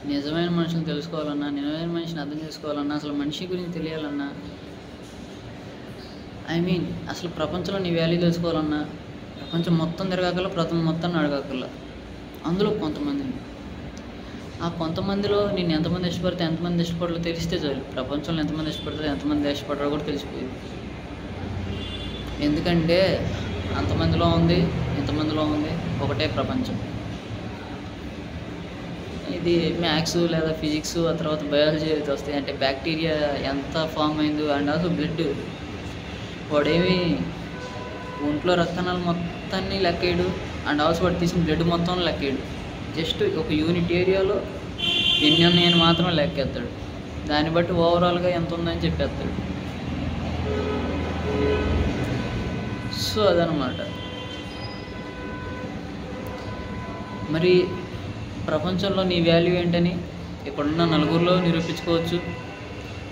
నిజమైన మనుషులను తెలుసుకోవాలన్నా, నిజమైన మనిషిని అర్థం చేసుకోవాలన్నా, అసలు మనిషి గురించి తెలియాలన్నా, అసలు ప్రపంచంలో నీ వాల్యూ తెలుసుకోవాలన్నా, ప్రపంచం మొత్తం తిరగాకల్లా, ప్రపంచం మొత్తాన్ని అడగాకల్లా. అందులో కొంతమందిని, ఆ కొంతమందిలో నేను ఎంతమంది ఇష్టపడితే ఎంతమంది ఇష్టపడలో తెలిస్తే చాలు. ప్రపంచంలో ఎంతమంది ఇష్టపడతారో ఎంతమంది ఇష్టపడరో కూడా తెలిసిపోయింది. ఎందుకంటే అంతమందిలో ఉంది, ఇంతమందిలో ఉంది, ఒకటే ప్రపంచం. ఇది మ్యాథ్స్ లేదా ఫిజిక్స్, ఆ తర్వాత బయాలజీ అయితే వస్తాయి. అంటే బ్యాక్టీరియా ఎంత ఫామ్ అయిందో, అండ్ ఆల్సో బ్లడ్. వాడేమి ఒంట్లో రక్తనాలు మొత్తాన్ని లెక్కేయడు, అండ్ ఆల్సో వాడు తీసిన బ్లడ్ మొత్తం లెక్కేయడు. జస్ట్ ఒక యూనిట్ ఏరియాలో ఎన్ని ఉన్నాయని మాత్రం లెక్కేస్తాడు. దాన్ని బట్టి ఓవరాల్గా ఎంత ఉందని చెప్పేస్తాడు. సో అదనమాట. మరి ప్రపంచంలో నీ వాల్యూ ఏంటని ఇక్కడున్న నలుగురిలో నిరూపించుకోవచ్చు.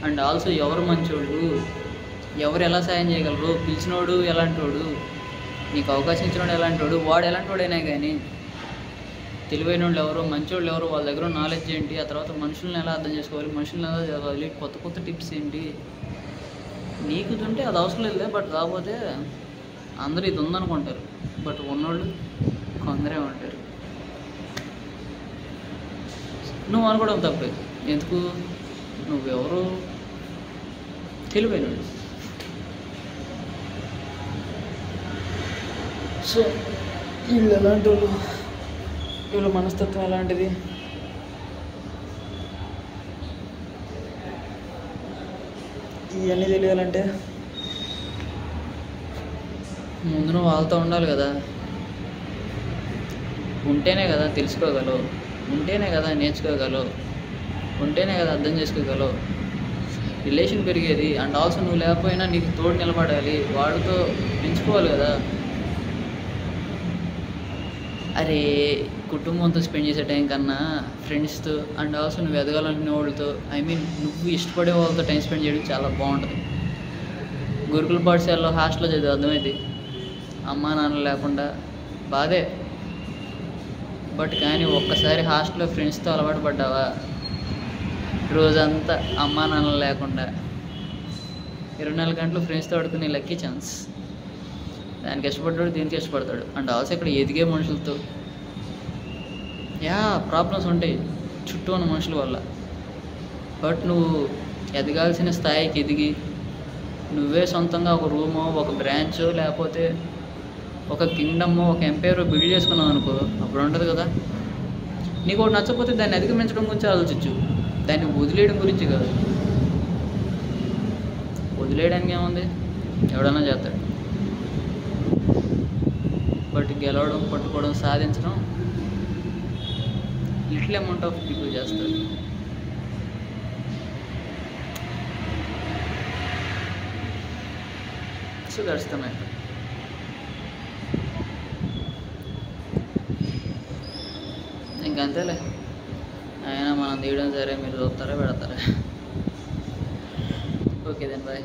అండ్ ఆల్సో ఎవరు మంచోళ్ళు, ఎవరు ఎలా సాయం చేయగలరు, పిలిచినోడు ఎలాంటోడు, నీకు అవకాశం ఇచ్చినోడు ఎలాంటోడు, వాడు ఎలాంటోడైనా కానీ తెలివైన వాళ్ళు ఎవరు, మంచోళ్ళు ఎవరు, వాళ్ళ దగ్గర నాలెడ్జ్ ఏంటి, ఆ తర్వాత మనుషులను ఎలా అర్థం చేసుకోవాలి, మనుషులను ఎలా చదవాలి, కొత్త కొత్త టిప్స్ ఏంటి, నీకు ఉంటే అది అవసరం లేదు. బట్ కాకపోతే అందరూ ఇది ఉందనుకుంటారు, బట్ ఉన్నోళ్ళు కొందరే ఉంటారు. నువ్వు అనుకోవడం తప్పే. ఎందుకు? నువ్వెవరు తెలివైనడు. సో వీళ్ళు ఎలాంటి వాళ్ళు, వీళ్ళ మనస్తత్వం ఎలాంటిది, ఇవన్నీ తెలియాలంటే ముందు నువ్వు వాళ్ళతో ఉండాలి కదా. ఉంటేనే కదా తెలుసుకోగలవు, ఉంటేనే కదా నేర్చుకోగలవు, ఉంటేనే కదా అర్థం చేసుకోగలవు, రిలేషన్ పెరిగేది. అండ్ ఆల్సో నువ్వు లేకపోయినా నీకు తోడు నిలబడాలి, వాడితో పెంచుకోవాలి కదా. అరే కుటుంబంతో స్పెండ్ చేసే టైం కన్నా ఫ్రెండ్స్తో, అండ్ ఆల్సో నువ్వు ఎదగాలనుకునే వాళ్ళతో, నువ్వు ఇష్టపడే వాళ్ళతో టైం స్పెండ్ చేయడం చాలా బాగుంటుంది. గురుకుల పాఠశాలలో హాస్టల్లో చదివి అర్థమైంది, అమ్మా నాన్న లేకుండా బాధే. బట్ కానీ ఒక్కసారి హాస్టల్లో ఫ్రెండ్స్తో అలవాటు పడ్డావా, రోజంతా అమ్మా నాన్న లేకుండా 24 గంటలు ఫ్రెండ్స్తో ఆడుకునే లక్కీ ఛాన్స్. దానికి ఇష్టపడ్డాడు, దీనికి ఇష్టపడతాడు. అండ్ ఆల్సో ఇక్కడ ఎదిగే మనుషులతో ప్రాబ్లమ్స్ ఉంటాయి చుట్టూ ఉన్న మనుషుల వల్ల. బట్ నువ్వు ఎదగాల్సిన స్థాయికి ఎదిగి నువ్వే సొంతంగా ఒక రూమో, ఒక బ్రాంచో, లేకపోతే ఒక కింగ్డమ్, ఒక ఎంపైర్ బిల్డ్ చేసుకున్నావు అనుకో, అప్పుడు ఉంటుంది కదా. నీకు ఒకటి నచ్చకపోతే దాన్ని అధిగమించడం గురించి ఆలోచించు, దాన్ని వదిలేయడం గురించి కాదు. వదిలేయడానికి ఏముంది, ఎవడన్నా చేస్తాడు. బట్ గెలవడం, పట్టుకోవడం, సాధించడం లిటిల్ అమౌంట్ ఆఫ్ పీపుల్ చేస్తారు. So that's the matter. ఇంకంతేలే, అయినా మనం తీయడం సరే, మీరు చూస్తారా పెడతారా. Okay then bye.